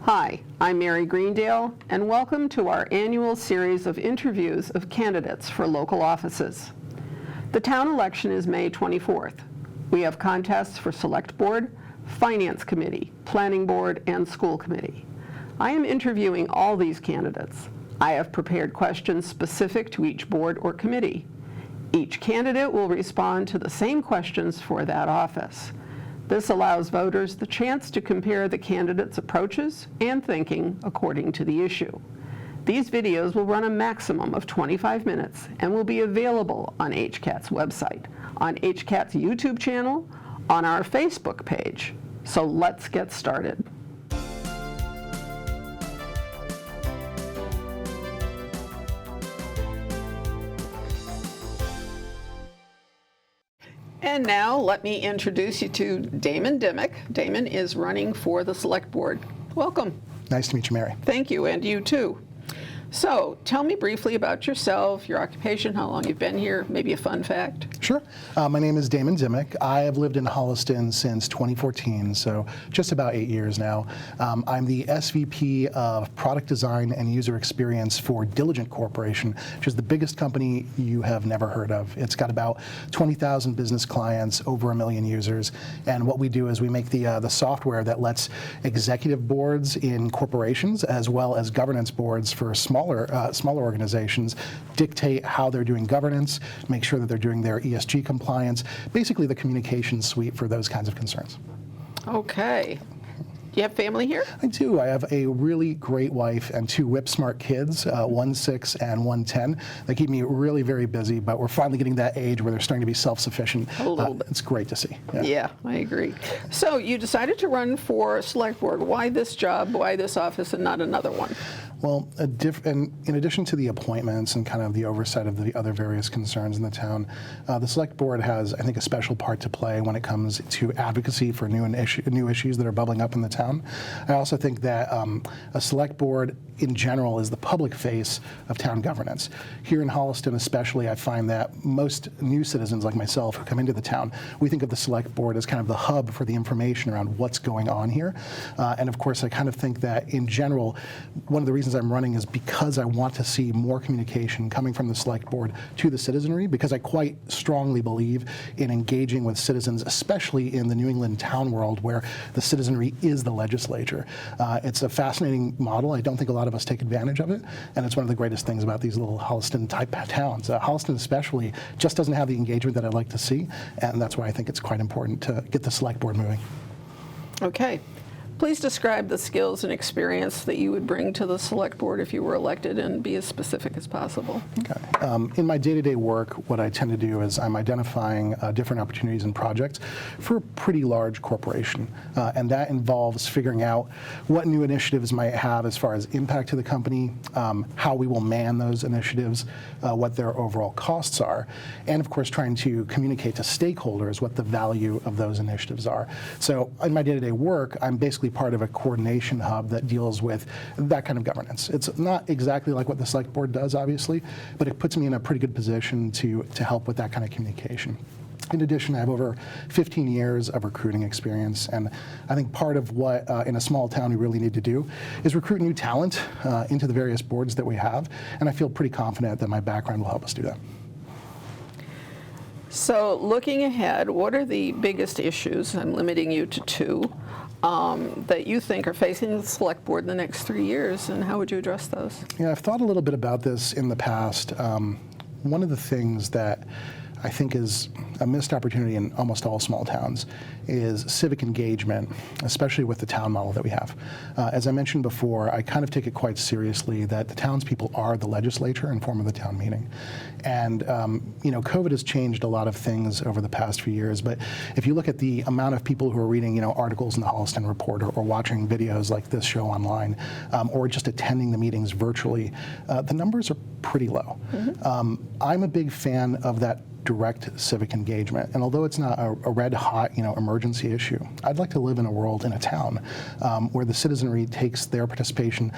Hi, I'm Mary Greendale, and welcome to our annual series of interviews of candidates for local offices. The town election is May 24th. We have contests for Select Board, Finance Committee, Planning Board, and School Committee. I am interviewing all these candidates. I have prepared questions specific to each board or committee. Each candidate will respond to the same questions for that office. This allows voters the chance to compare the candidates' approaches and thinking according to the issue. These videos will run a maximum of 25 minutes and will be available on HCAT's website, on HCAT's YouTube channel, on our Facebook page. So let's get started. And now let me introduce you to Damon Dimmick. Damon is running for the Select Board. Welcome. Nice to meet you, Mary. Thank you, and you too. So tell me briefly about yourself, your occupation, how long you've been here, maybe a fun fact. Sure. My name is Damon Dimmick. I have lived in Holliston since 2014, so just about 8 years now. I'm the SVP of Product Design and User Experience for Diligent Corporation, which is the biggest company you have never heard of. It's got about 20,000 business clients, over 1 million users, and what we do is we make the software that lets executive boards in corporations as well as governance boards for smaller organizations dictate how they're doing governance, make sure that they're doing their ESG compliance, basically the communication suite for those kinds of concerns. Okay. Do you have family here? I do. I have a really great wife and 2 whip-smart kids, 1 6 and 1 10. They keep me really very busy, but we're finally getting that age where they're starting to be self-sufficient. A little bit. It's great to see. Yeah, I agree. So you decided to run for Select Board. Why this job, why this office, and not another one? Well, in addition to the appointments and kind of the oversight of the other various concerns in the town, the Select Board has, I think, a special part to play when it comes to advocacy for new issues that are bubbling up in the town. I also think that a Select Board in general is the public face of town governance. Here in Holliston especially, I find that most new citizens like myself who come into the town, we think of the Select Board as kind of the hub for the information around what's going on here. And of course, I kind of think that in general, one of the reasons I'm running is because I want to see more communication coming from the Select Board to the citizenry, because I quite strongly believe in engaging with citizens, especially in the New England town world where the citizenry is the legislature. It's a fascinating model. I don't think a lot of us take advantage of it, and it's one of the greatest things about these little Holliston-type towns. Holliston especially just doesn't have the engagement that I'd like to see, and that's why I think it's quite important to get the Select Board moving. Okay. Please describe the skills and experience that you would bring to the Select Board if you were elected, and be as specific as possible. Okay. In my day-to-day work, what I tend to do is I'm identifying different opportunities and projects for a pretty large corporation, and that involves figuring out what new initiatives might have as far as impact to the company, how we will man those initiatives, what their overall costs are, and of course trying to communicate to stakeholders what the value of those initiatives are. So in my day-to-day work, I'm basically part of a coordination hub that deals with that kind of governance. It's not exactly like what the Select Board does, obviously, but it puts me in a pretty good position to help with that kind of communication. In addition, I have over 15 years of recruiting experience, and I think part of what in a small town we really need to do is recruit new talent into the various boards that we have, and I feel pretty confident that my background will help us do that. So looking ahead, what are the biggest issues, I'm limiting you to 2, that you think are facing the Select Board in the next 3 years, and how would you address those? Yeah, I've thought a little bit about this in the past. One of the things that I think is a missed opportunity in almost all small towns is civic engagement, especially with the town model that we have. As I mentioned before, I kind of take it quite seriously that the townspeople are the legislature in form of the town meeting. And COVID has changed a lot of things over the past few years, but if you look at the amount of people who are reading articles in the Holliston Reporter or watching videos like this show online, or just attending the meetings virtually, the numbers are pretty low. Mm-hmm. I'm a big fan of that direct civic engagement. And although it's not a red-hot, emergency issue, I'd like to live in a world, in a town, where the citizenry takes their participation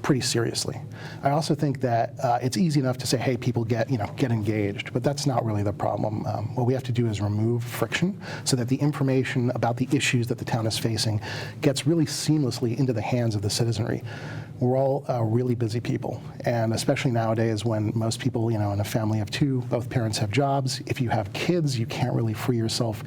pretty seriously. I also think that it's easy enough to say, hey, people get engaged, but that's not really the problem. What we have to do is remove friction so that the information about the issues that the town is facing gets really seamlessly into the hands of the citizenry. We're all really busy people, and especially nowadays when most people, in a family of two, both parents have jobs. If you have kids, you can't really free yourself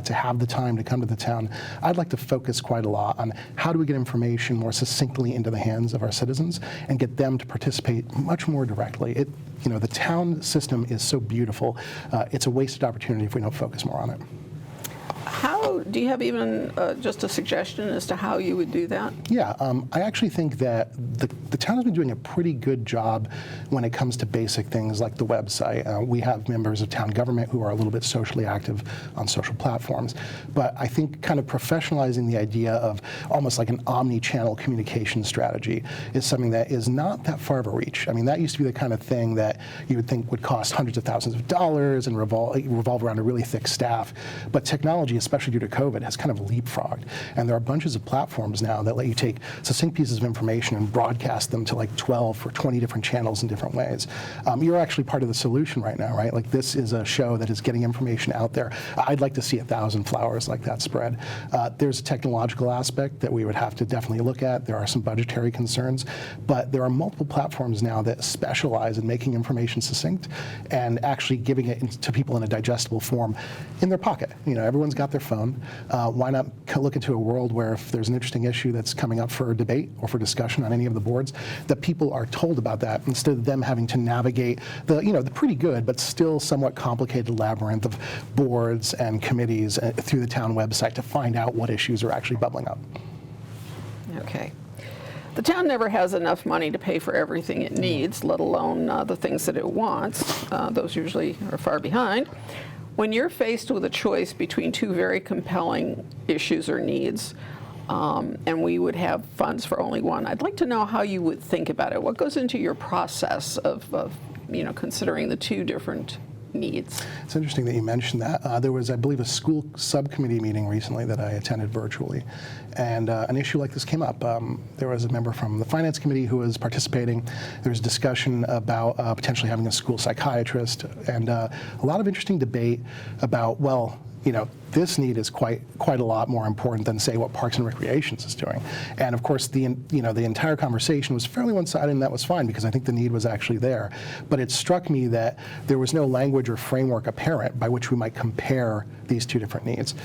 to have the time to come to the town. I'd like to focus quite a lot on how do we get information more succinctly into the hands of our citizens and get them to participate much more directly. The town system is so beautiful. It's a wasted opportunity if we don't focus more on it. Do you have even just a suggestion as to how you would do that? Yeah, I actually think that the town has been doing a pretty good job when it comes to basic things like the website. We have members of town government who are a little bit socially active on social platforms, but I think kind of professionalizing the idea of almost like an omni-channel communication strategy is something that is not that far of a reach. I mean, that used to be the kind of thing that you would think would cost hundreds of thousands of dollars and revolve around a really thick staff, but technology, especially due to COVID, has kind of leapfrogged. And there are bunches of platforms now that let you take succinct pieces of information and broadcast them to like 12 or 20 different channels in different ways. You're actually part of the solution right now, right? Like, this is a show that is getting information out there. I'd like to see 1,000 flowers like that spread. There's a technological aspect that we would have to definitely look at. There are some budgetary concerns, but there are multiple platforms now that specialize in making information succinct and actually giving it to people in a digestible form in their pocket. Everyone's got their phone. Why not look into a world where if there's an interesting issue that's coming up for debate or for discussion on any of the boards, that people are told about that instead of them having to navigate the pretty good but still somewhat complicated labyrinth of boards and committees through the town website to find out what issues are actually bubbling up. Okay. The town never has enough money to pay for everything it needs, let alone the things that it wants. Those usually are far behind. When you're faced with a choice between two very compelling issues or needs, and we would have funds for only one, I'd like to know how you would think about it. What goes into your process of considering the two different needs? It's interesting that you mentioned that. There was, I believe, a school subcommittee meeting recently that I attended virtually, and an issue like this came up. There was a member from the finance committee who was participating. There was discussion about potentially having a school psychiatrist, and a lot of interesting debate about, this need is quite a lot more important than, say, what Parks and Recreations is doing. And of course, the entire conversation was fairly one-sided, and that was fine because I think the need was actually there. But it struck me that there was no language or framework apparent by which we might compare these two different needs.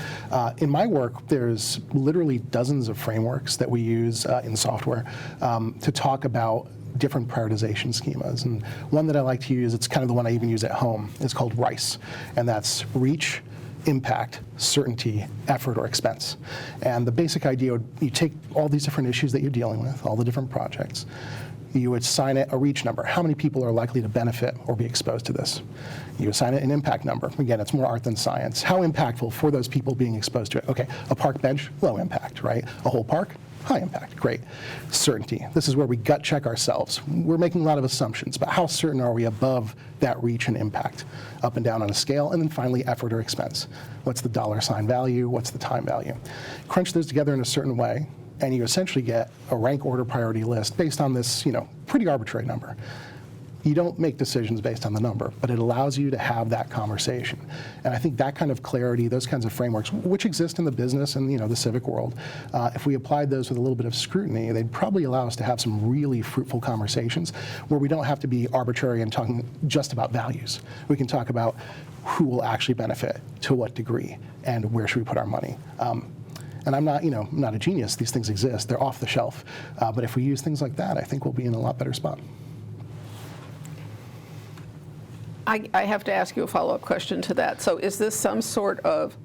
In my work, there's literally dozens of frameworks that we use in software to talk about different prioritization schemas. And one that I like to use, it's kind of the one I even use at home, is called RICE, and that's reach, impact, certainty, effort, or expense. And the basic idea would, you take all these different issues that you're dealing with, all the different projects, you would assign it a reach number. How many people are likely to benefit or be exposed to this? You assign it an impact number. Again, it's more art than science. How impactful for those people being exposed to it? Okay, a park bench, low impact, right? A whole park, high impact, great. Certainty, this is where we gut check ourselves. We're making a lot of assumptions, but how certain are we above that reach and impact? Up and down on a scale, and then finally effort or expense. What's the dollar sign value? What's the time value? Crunch those together in a certain way, and you essentially get a rank order priority list based on this, pretty arbitrary number. You don't make decisions based on the number, but it allows you to have that conversation. And I think that kind of clarity, those kinds of frameworks, which exist in the business and the civic world, if we applied those with a little bit of scrutiny, they'd probably allow us to have some really fruitful conversations where we don't have to be arbitrary and talking just about values. We can talk about who will actually benefit, to what degree, and where should we put our money. And I'm not, not a genius. These things exist. They're off the shelf. But if we use things like that, I think we'll be in a lot better spot. I have to ask you a follow-up question to that. So is this some sort of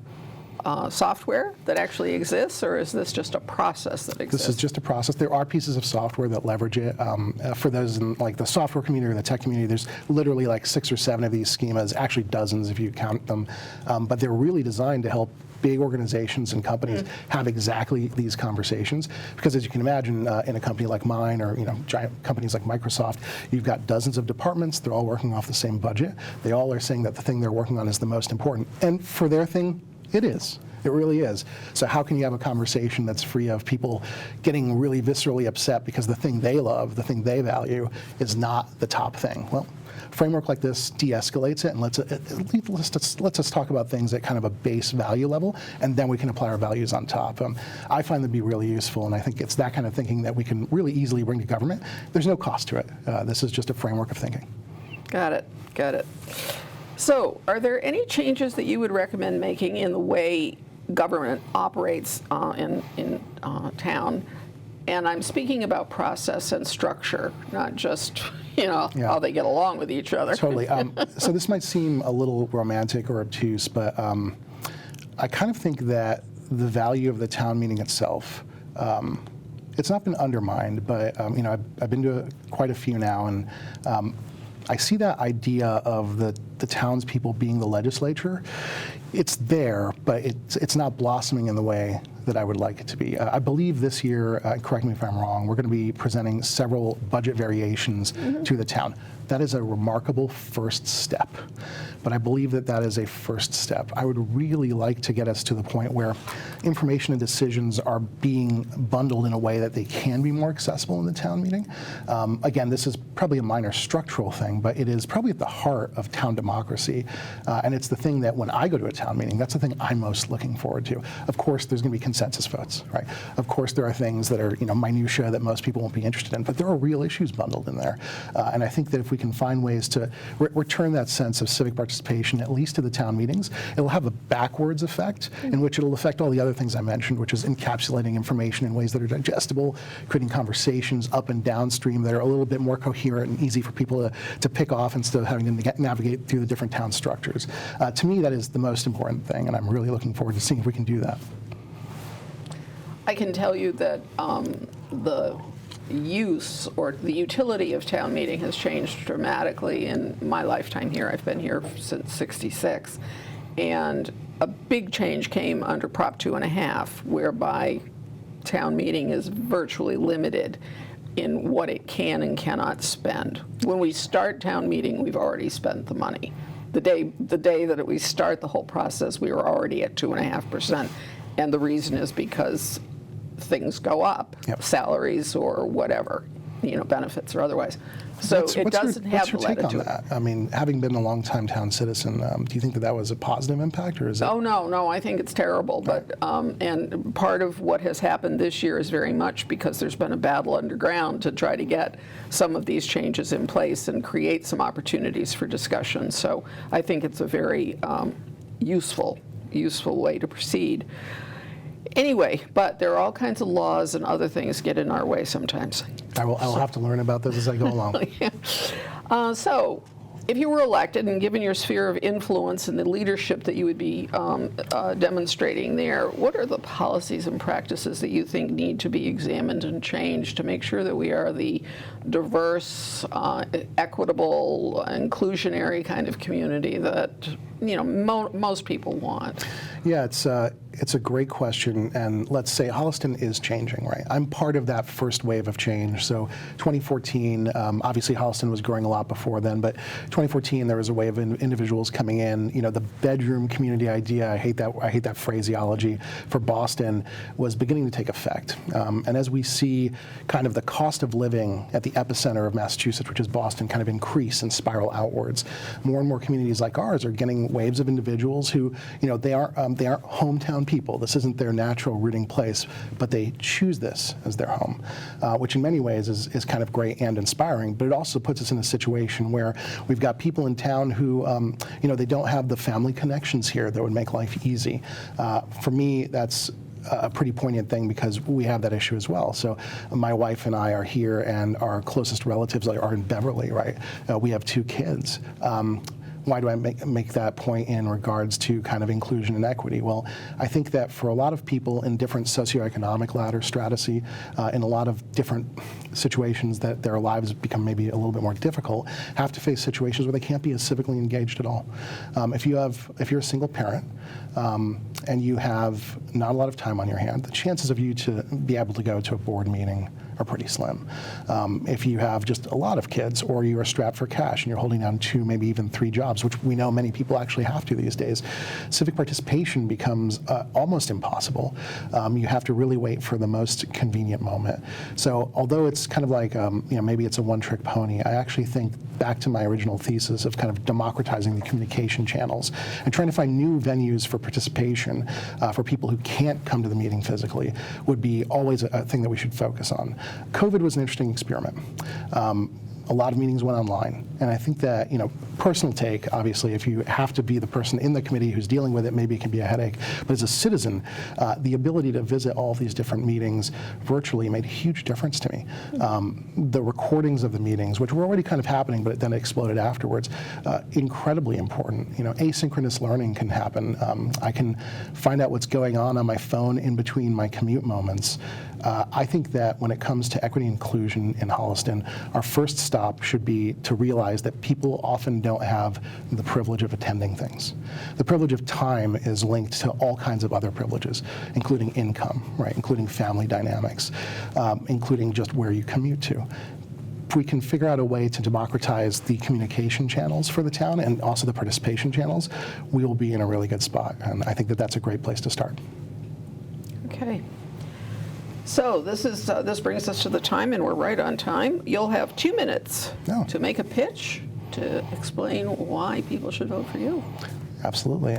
software that actually exists, or is this just a process that exists? This is just a process. There are pieces of software that leverage it. For those in like the software community or the tech community, there's literally like 6 or 7 of these schemas, actually dozens if you count them. But they're really designed to help big organizations and companies have exactly these conversations. Because as you can imagine, in a company like mine or giant companies like Microsoft, you've got dozens of departments. They're all working off the same budget. They all are saying that the thing they're working on is the most important. And for their thing, it is. It really is. So how can you have a conversation that's free of people getting really viscerally upset because the thing they love, the thing they value, is not the top thing? Well, a framework like this de-escalates it and lets us talk about things at kind of a base value level, and then we can apply our values on top. I find that to be really useful, and I think it's that kind of thinking that we can really easily bring to government. There's no cost to it. This is just a framework of thinking. Got it. Got it. So, are there any changes that you would recommend making in the way government operates in town? And I'm speaking about process and structure, not just, how they get along with each other. Totally. So this might seem a little romantic or obtuse, but I kind of think that the value of the town meeting itself, it's not been undermined, but I've been to quite a few now, and I see that idea of the townspeople being the legislature. It's there, but it's not blossoming in the way that I would like it to be. I believe this year, correct me if I'm wrong, we're going to be presenting several budget variations to the town. That is a remarkable first step, but I believe that that is a first step. I would really like to get us to the point where information and decisions are being bundled in a way that they can be more accessible in the town meeting. Again, this is probably a minor structural thing, but it is probably at the heart of town democracy, and it's the thing that when I go to a town meeting, that's the thing I'm most looking forward to. Of course, there's going to be consensus votes, right? Of course, there are things that are minutia that most people won't be interested in, but there are real issues bundled in there, and I think that if we can find ways to return that sense of civic participation, at least to the town meetings, it'll have a backwards effect in which it'll affect all the other things I mentioned, which is encapsulating information in ways that are digestible, creating conversations up and downstream that are a little bit more coherent and easy for people to pick off instead of having to navigate through the different town structures. To me, that is the most important thing, and I'm really looking forward to seeing if we can do that. I can tell you that the use or the utility of town meeting has changed dramatically in my lifetime here. I've been here since '66, and a big change came under Prop 2.5, whereby town meeting is virtually limited in what it can and cannot spend. When we start town meeting, we've already spent the money. The day that we start the whole process, we were already at 2.5%, and the reason is because things go up, salaries or whatever, benefits or otherwise. So it doesn't have the latitude. What's your take on that? I mean, having been a longtime town citizen, do you think that was a positive impact, or is it? Oh, no, I think it's terrible. But and part of what has happened this year is very much because there's been a battle underground to try to get some of these changes in place and create some opportunities for discussion. So I think it's a very useful way to proceed. Anyway, but there are all kinds of laws and other things get in our way sometimes. I will have to learn about those as I go along. So, if you were elected and given your sphere of influence and the leadership that you would be demonstrating there, what are the policies and practices that you think need to be examined and changed to make sure that we are the diverse, equitable, inclusionary kind of community that most people want? Yeah, it's a great question, and let's say Holliston is changing, right? I'm part of that first wave of change. So 2014, obviously Holliston was growing a lot before then, but 2014 there was a wave of individuals coming in. The bedroom community idea, I hate that phraseology, for Boston was beginning to take effect. And as we see kind of the cost of living at the epicenter of Massachusetts, which is Boston, kind of increase and spiral outwards, more and more communities like ours are getting waves of individuals who, they aren't hometown people. This isn't their natural rooting place, but they choose this as their home, which in many ways is kind of great and inspiring, but it also puts us in a situation where we've got people in town who, they don't have the family connections here that would make life easy. For me, that's a pretty poignant thing because we have that issue as well. So my wife and I are here, and our closest relatives are in Beverly, right? We have 2 kids. Why do I make that point in regards to kind of inclusion and equity? Well, I think that for a lot of people in different socioeconomic ladder stratae, in a lot of different situations that their lives become maybe a little bit more difficult, have to face situations where they can't be as civically engaged at all. If you're a single parent and you have not a lot of time on your hand, the chances of you to be able to go to a board meeting are pretty slim. If you have just a lot of kids, or you are strapped for cash and you're holding down 2, maybe even 3 jobs, which we know many people actually have to these days, civic participation becomes almost impossible. You have to really wait for the most convenient moment. So although it's kind of like, maybe it's a one-trick pony, I actually think back to my original thesis of kind of democratizing the communication channels and trying to find new venues for participation for people who can't come to the meeting physically would be always a thing that we should focus on. COVID was an interesting experiment. A lot of meetings went online, and I think that, personal take, obviously, if you have to be the person in the committee who's dealing with it, maybe it can be a headache, but as a citizen, the ability to visit all of these different meetings virtually made a huge difference to me. The recordings of the meetings, which were already kind of happening, but then exploded afterwards, incredibly important. Asynchronous learning can happen. I can find out what's going on my phone in between my commute moments. I think that when it comes to equity and inclusion in Holliston, our first stop should be to realize that people often don't have the privilege of attending things. The privilege of time is linked to all kinds of other privileges, including income, right? Including family dynamics, including just where you commute to. If we can figure out a way to democratize the communication channels for the town and also the participation channels, we will be in a really good spot. And I think that that's a great place to start. Okay. So this brings us to the time, and we're right on time. You'll have 2 minutes to make a pitch to explain why people should vote for you. Absolutely.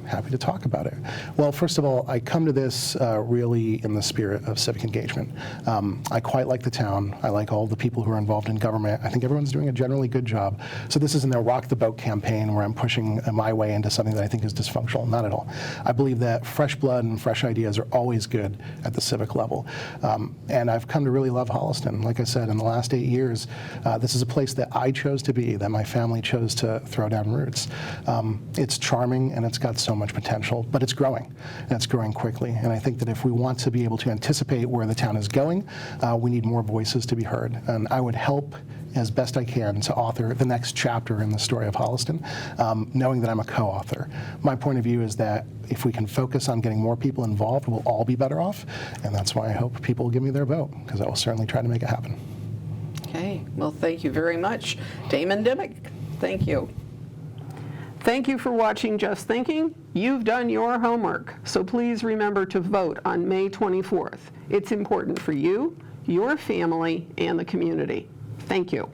Happy to talk about it. Well, first of all, I come to this really in the spirit of civic engagement. I quite like the town. I like all the people who are involved in government. I think everyone's doing a generally good job. So this isn't a rock the boat campaign where I'm pushing my way into something that I think is dysfunctional. Not at all. I believe that fresh blood and fresh ideas are always good at the civic level. And I've come to really love Holliston. Like I said, in the last 8 years, this is a place that I chose to be, that my family chose to throw down roots. It's charming and it's got so much potential, but it's growing, and it's growing quickly. And I think that if we want to be able to anticipate where the town is going, we need more voices to be heard. And I would help as best I can to author the next chapter in the story of Holliston, knowing that I'm a co-author. My point of view is that if we can focus on getting more people involved, we'll all be better off, and that's why I hope people will give me their vote, because I will certainly try to make it happen. Okay, well, thank you very much. Damon Dimmick, thank you. Thank you for watching Just Thinking. You've done your homework, so please remember to vote on May 24th. It's important for you, your family, and the community. Thank you.